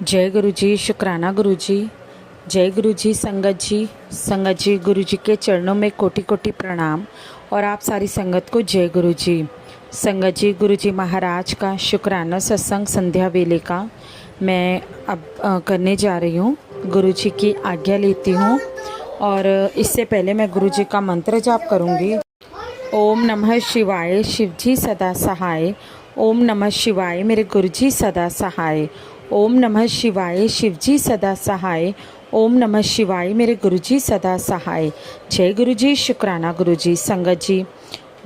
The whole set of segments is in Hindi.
जय गुरु जी, शुक्राना गुरु जी। जय गुरु जी। संगत जी गुरु जी के चरणों में कोटि कोटि प्रणाम और आप सारी संगत को जय गुरु जी। संगत जी गुरु जी महाराज का शुक्राना सत्संग संध्या वेले का मैं अब करने जा रही हूँ। गुरु जी की आज्ञा लेती हूँ और इससे पहले मैं गुरु जी का मंत्र जाप करूँगी। ओम नमः शिवाय, शिव जी सदा सहाय। ओम नमः शिवाय, मेरे गुरु जी सदा सहाय। ओम नमः शिवाय, शिव जी सदा सहाय। ओम नमः शिवाय, मेरे गुरु जी सदा सहाय। जय गुरु जी, शुक्राना गुरु जी। संगत जी,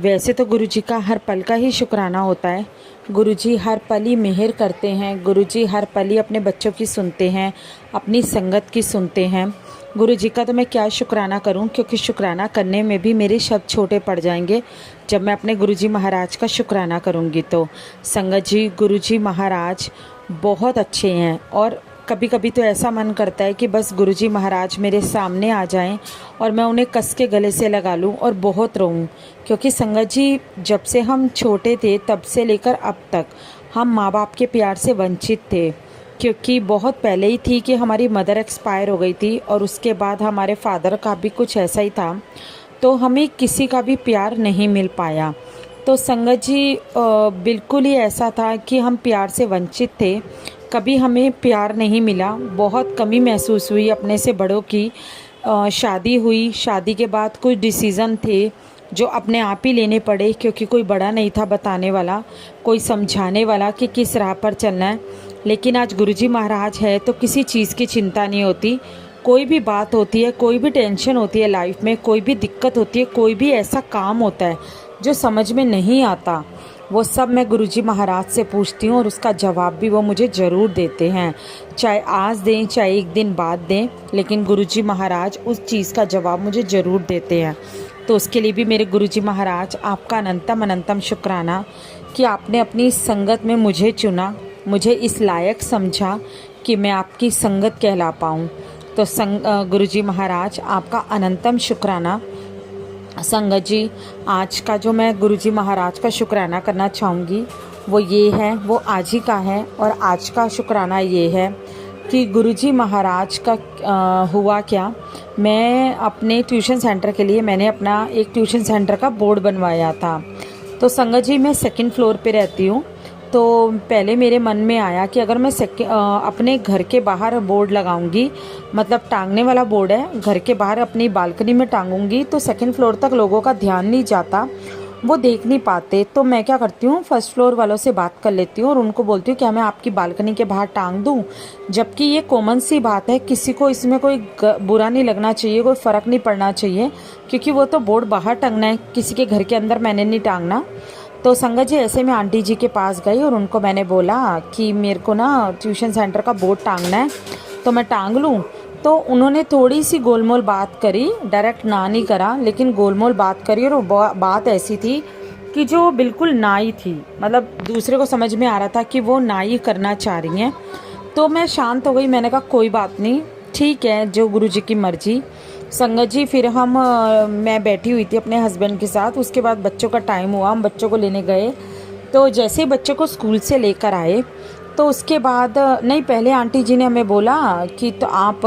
वैसे तो गुरु जी का हर पल का ही शुक्राना होता है। गुरु जी हर पल ही मेहर करते हैं। गुरु जी हर पल ही अपने बच्चों की सुनते हैं, अपनी संगत की सुनते हैं। गुरु जी का तो मैं क्या शुक्राना करूं, क्योंकि शुक्राना करने में भी मेरे शब्द छोटे पड़ जाएंगे जब मैं अपने गुरु जी महाराज का शुक्राना करूंगी। तो संगत जी, गुरु जी महाराज बहुत अच्छे हैं और कभी कभी तो ऐसा मन करता है कि बस गुरु जी महाराज मेरे सामने आ जाएं और मैं उन्हें कस के गले से लगा लूं और बहुत रोऊं। क्योंकि संगत जी, जब से हम छोटे थे तब से लेकर अब तक हम माँ बाप के प्यार से वंचित थे। क्योंकि बहुत पहले ही थी कि हमारी मदर एक्सपायर हो गई थी और उसके बाद हमारे फादर का भी कुछ ऐसा ही था, तो हमें किसी का भी प्यार नहीं मिल पाया। तो संगत जी, बिल्कुल ही ऐसा था कि हम प्यार से वंचित थे। कभी हमें प्यार नहीं मिला, बहुत कमी महसूस हुई अपने से बड़ों की। शादी हुई, शादी के बाद कुछ डिसीज़न थे जो अपने आप ही लेने पड़े, क्योंकि कोई बड़ा नहीं था बताने वाला, कोई समझाने वाला कि किस राह पर चलना है। लेकिन आज गुरुजी महाराज है तो किसी चीज़ की चिंता नहीं होती। कोई भी बात होती है, कोई भी टेंशन होती है लाइफ में, कोई भी दिक्कत होती है, कोई भी ऐसा काम होता है जो समझ में नहीं आता, वो सब मैं गुरुजी महाराज से पूछती हूँ और उसका जवाब भी वो मुझे ज़रूर देते हैं। चाहे आज दें, चाहे एक दिन बाद दें, लेकिन गुरुजी महाराज उस चीज़ का जवाब मुझे ज़रूर देते हैं। तो उसके लिए भी मेरे गुरुजी महाराज आपका अनंतम अनंतम शुक्राना कि आपने अपनी संगत में मुझे चुना, मुझे इस लायक समझा कि मैं आपकी संगत कहला पाऊँ। तो गुरुजी महाराज आपका अनंतम शुक्राना। संगत जी, आज का जो मैं गुरुजी महाराज का शुक्राना करना चाहूँगी वो ये है, वो आज ही का है। और आज का शुक्राना ये है कि गुरुजी महाराज का हुआ क्या, मैं अपने ट्यूशन सेंटर के लिए मैंने अपना एक ट्यूशन सेंटर का बोर्ड बनवाया था। तो संगत जी, मैं सेकंड फ्लोर पे रहती हूँ। तो पहले मेरे मन में आया कि अगर मैं अपने घर के बाहर बोर्ड लगाऊंगी, मतलब टांगने वाला बोर्ड है, घर के बाहर अपनी बालकनी में टांगूंगी तो सेकंड फ्लोर तक लोगों का ध्यान नहीं जाता, वो देख नहीं पाते। तो मैं क्या करती हूँ, फर्स्ट फ्लोर वालों से बात कर लेती हूँ और उनको बोलती हूँ क्या मैं आपकी बालकनी के बाहर टांग दूँ। जबकि ये कॉमन सी बात है, किसी को इसमें कोई बुरा नहीं लगना चाहिए, कोई फ़र्क नहीं पड़ना चाहिए, क्योंकि वो तो बोर्ड बाहर टांगना है, किसी के घर के अंदर मैंने नहीं टांगना। तो संगत जी, ऐसे में आंटी जी के पास गई और उनको मैंने बोला कि मेरे को ना ट्यूशन सेंटर का बोर्ड टांगना है, तो मैं टांग लूँ। तो उन्होंने थोड़ी सी गोलमोल बात करी, डायरेक्ट ना नहीं करा, लेकिन गोलमोल बात करी। और वो बात ऐसी थी कि जो बिल्कुल ना ही थी, मतलब दूसरे को समझ में आ रहा था कि वो ना ही करना चाह रही हैं। तो मैं शांत हो गई, मैंने कहा कोई बात नहीं, ठीक है, जो गुरु जी की मर्जी। संगत जी, फिर मैं बैठी हुई थी अपने हस्बैंड के साथ। उसके बाद बच्चों का टाइम हुआ, हम बच्चों को लेने गए। तो जैसे ही बच्चों को स्कूल से लेकर आए तो उसके बाद नहीं, पहले आंटी जी ने हमें बोला कि तो आप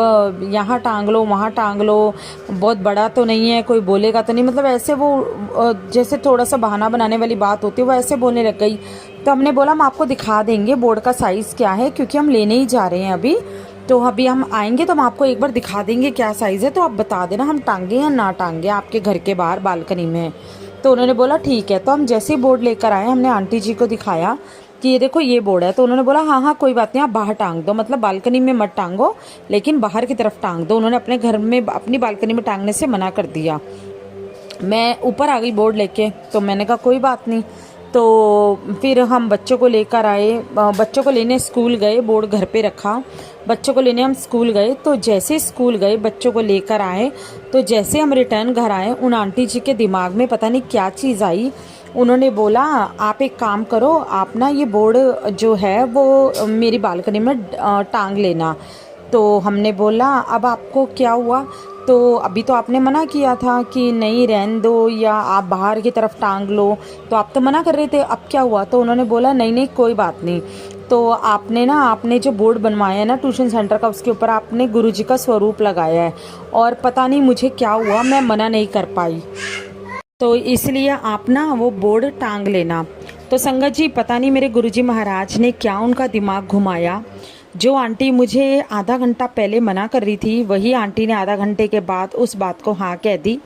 यहाँ टांग लो, वहाँ टांग लो, बहुत बड़ा तो नहीं है, कोई बोलेगा तो नहीं, मतलब ऐसे वो जैसे थोड़ा सा बहाना बनाने वाली बात होती है वो ऐसे बोलने लग गई। तो हमने बोला हम आपको दिखा देंगे बोर्ड का साइज़ क्या है, क्योंकि हम लेने ही जा रहे हैं अभी। तो अभी हम आएंगे तो हम आपको एक बार दिखा देंगे क्या साइज़ है, तो आप बता देना हम टांगे या ना टांगे आपके घर के बाहर बालकनी में। तो उन्होंने बोला ठीक है। तो हम जैसे ही बोर्ड लेकर आए, हमने आंटी जी को दिखाया कि ये देखो ये बोर्ड है। तो उन्होंने बोला हाँ हाँ कोई बात नहीं, आप बाहर टांग दो, मतलब बालकनी में मत टांगो, लेकिन बाहर की तरफ टांग दो। उन्होंने अपने घर में अपनी बालकनी में टांगने से मना कर दिया। मैं ऊपर आ गई बोर्ड लेके, तो मैंने कहा कोई बात नहीं। तो फिर हम बच्चों को लेकर आए, बच्चों को लेने स्कूल गए, बोर्ड घर पे रखा, बच्चों को लेने हम स्कूल गए। तो जैसे स्कूल गए, बच्चों को लेकर आए, तो जैसे हम रिटर्न घर आए, उन आंटी जी के दिमाग में पता नहीं क्या चीज़ आई। उन्होंने बोला आप एक काम करो, आप ना ये बोर्ड जो है वो मेरी बालकनी में टांग लेना। तो हमने बोला अब आपको क्या हुआ, तो अभी तो आपने मना किया था कि नहीं रहने दो या आप बाहर की तरफ टांग लो, तो आप तो मना कर रहे थे, अब क्या हुआ। तो उन्होंने बोला नहीं नहीं कोई बात नहीं। तो आपने जो बोर्ड बनवाया है ना ट्यूशन सेंटर का, उसके ऊपर आपने गुरुजी का स्वरूप लगाया है और पता नहीं मुझे क्या हुआ, मैं मना नहीं कर पाई, तो इसलिए आप ना वो बोर्ड टांग लेना। तो संगत जी पता नहीं मेरे गुरुजी महाराज ने क्या उनका दिमाग घुमाया, जो आंटी मुझे आधा घंटा पहले मना कर रही थी वही आंटी ने आधा घंटे के बाद उस बात को हाँ कह दी।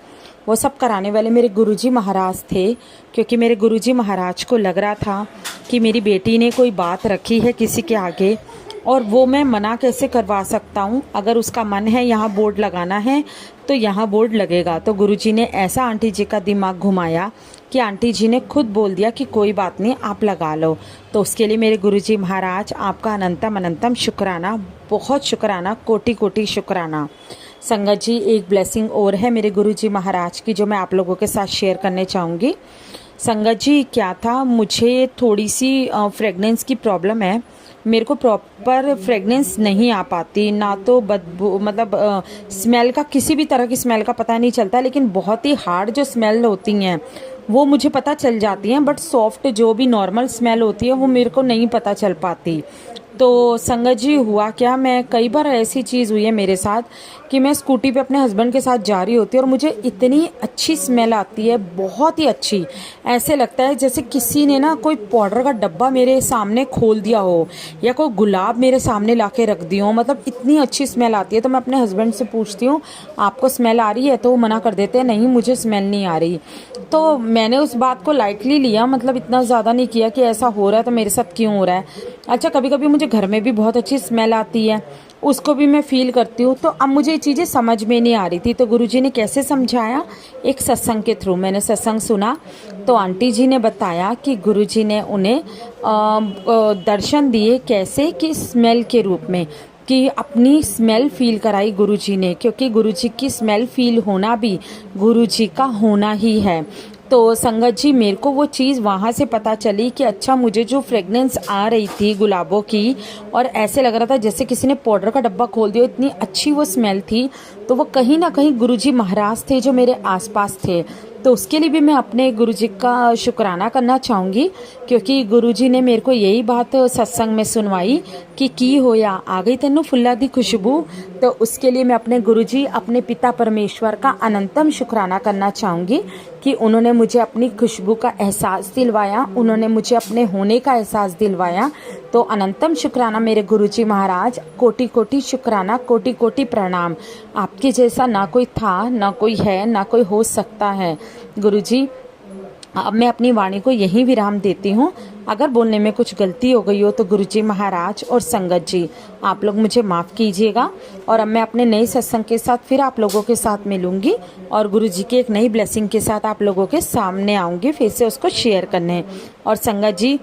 वो सब कराने वाले मेरे गुरुजी महाराज थे, क्योंकि मेरे गुरुजी महाराज को लग रहा था कि मेरी बेटी ने कोई बात रखी है किसी के आगे, और वो मैं मना कैसे करवा सकता हूँ। अगर उसका मन है यहाँ बोर्ड लगाना है तो यहाँ बोर्ड लगेगा। तो गुरुजी ने ऐसा आंटी जी का दिमाग घुमाया कि आंटी जी ने खुद बोल दिया कि कोई बात नहीं आप लगा लो। तो उसके लिए मेरे गुरुजी महाराज आपका अनंतम अनंतम शुक्राना, बहुत शुक्राना, कोटि कोटि शुक्राना। संगत जी एक ब्लेसिंग और है मेरे गुरुजी महाराज की जो मैं आप लोगों के साथ शेयर करने चाहूँगी। संगत जी क्या था, मुझे थोड़ी सी फ्रेगनेंस की प्रॉब्लम है। मेरे को प्रॉपर फ्रेगनेंस नहीं आ पाती, ना तो बदबू मतलब स्मेल का, किसी भी तरह की स्मेल का पता नहीं चलता, लेकिन बहुत ही हार्ड जो स्मेल होती हैं वो मुझे पता चल जाती हैं, बट सॉफ्ट जो भी नॉर्मल स्मेल होती है वो मेरे को नहीं पता चल पाती। तो संगत जी हुआ क्या, मैं कई बार ऐसी चीज़ हुई है मेरे साथ कि मैं स्कूटी पे अपने हस्बैंड के साथ जा रही होती है और मुझे इतनी अच्छी स्मेल आती है, बहुत ही अच्छी, ऐसे लगता है जैसे किसी ने ना कोई पाउडर का डब्बा मेरे सामने खोल दिया हो या कोई गुलाब मेरे सामने ला के रख दी हो, मतलब इतनी अच्छी स्मेल आती है। तो मैं अपने हस्बैंड से पूछती हूँ आपको स्मेल आ रही है, तो वो मना कर देते हैं नहीं मुझे स्मेल नहीं आ रही। तो मैंने उस बात को लाइटली लिया, मतलब इतना ज़्यादा नहीं किया कि ऐसा हो रहा है तो मेरे साथ क्यों हो रहा है। अच्छा कभी कभी मुझे घर में भी बहुत अच्छी स्मेल आती है, उसको भी मैं फील करती हूँ। तो अब मुझे ये चीज़ें समझ में नहीं आ रही थी, तो गुरुजी ने कैसे समझाया, एक सत्संग के थ्रू मैंने सत्संग सुना। तो आंटी जी ने बताया कि गुरुजी ने उन्हें दर्शन दिए कैसे, कि स्मेल के रूप में, कि अपनी स्मेल फील कराई गुरुजी ने, क्योंकि गुरुजी की स्मेल फील होना भी गुरुजी का होना ही है। तो संगत जी मेरे को वो चीज़ वहाँ से पता चली कि अच्छा मुझे जो फ्रेगनेंस आ रही थी गुलाबों की, और ऐसे लग रहा था जैसे किसी ने पाउडर का डब्बा खोल दिया, इतनी अच्छी वो स्मेल थी, तो वो कहीं ना कहीं गुरुजी महाराज थे जो मेरे आसपास थे। तो उसके लिए भी मैं अपने गुरुजी का शुक्राना करना चाहूँगी, क्योंकि गुरुजी ने मेरे को यही बात सत्संग में सुनवाई कि की होया आ गई तेनू फुल्ला दी खुशबू। तो उसके लिए मैं अपने गुरुजी, अपने पिता परमेश्वर का अनंतम शुक्राना करना चाहूँगी कि उन्होंने मुझे अपनी खुशबू का एहसास दिलवाया, उन्होंने मुझे अपने होने का एहसास दिलवाया। तो अनंतम शुक्राना मेरे गुरुजी महाराज, कोटि कोटि शुक्राना, कोटि कोटि प्रणाम। आपके जैसा ना कोई था, ना कोई है, ना कोई हो सकता है। गुरुजी अब मैं अपनी वाणी को यहीं विराम देती हूँ। अगर बोलने में कुछ गलती हो गई हो तो गुरुजी महाराज और संगत जी आप लोग मुझे माफ़ कीजिएगा। और अब मैं अपने नए सत्संग के साथ फिर आप लोगों के साथ मिलूंगी और गुरुजी की एक नई ब्लेसिंग के साथ आप लोगों के सामने आऊँगी फिर से उसको शेयर करने। और संगत जी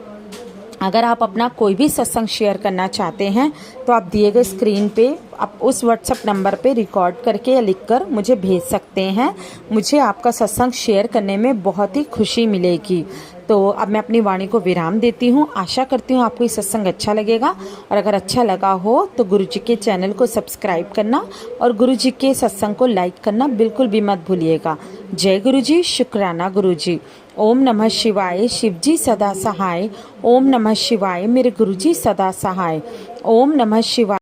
अगर आप अपना कोई भी सत्संग शेयर करना चाहते हैं तो आप दिए गए स्क्रीन पे आप उस व्हाट्सएप नंबर पे रिकॉर्ड करके या लिखकर मुझे भेज सकते हैं। मुझे आपका सत्संग शेयर करने में बहुत ही खुशी मिलेगी। तो अब मैं अपनी वाणी को विराम देती हूँ। आशा करती हूँ आपको ये सत्संग अच्छा लगेगा, और अगर अच्छा लगा हो तो गुरुजी के चैनल को सब्सक्राइब करना और गुरुजी के सत्संग को लाइक करना बिल्कुल भी मत भूलिएगा। जय गुरुजी, शुक्राना गुरुजी। ओम नमः शिवाय, शिवजी सदा सहाय। ओम नमः शिवाय, मेरे गुरुजी सदा सहाय। ओम नमः शिवाय।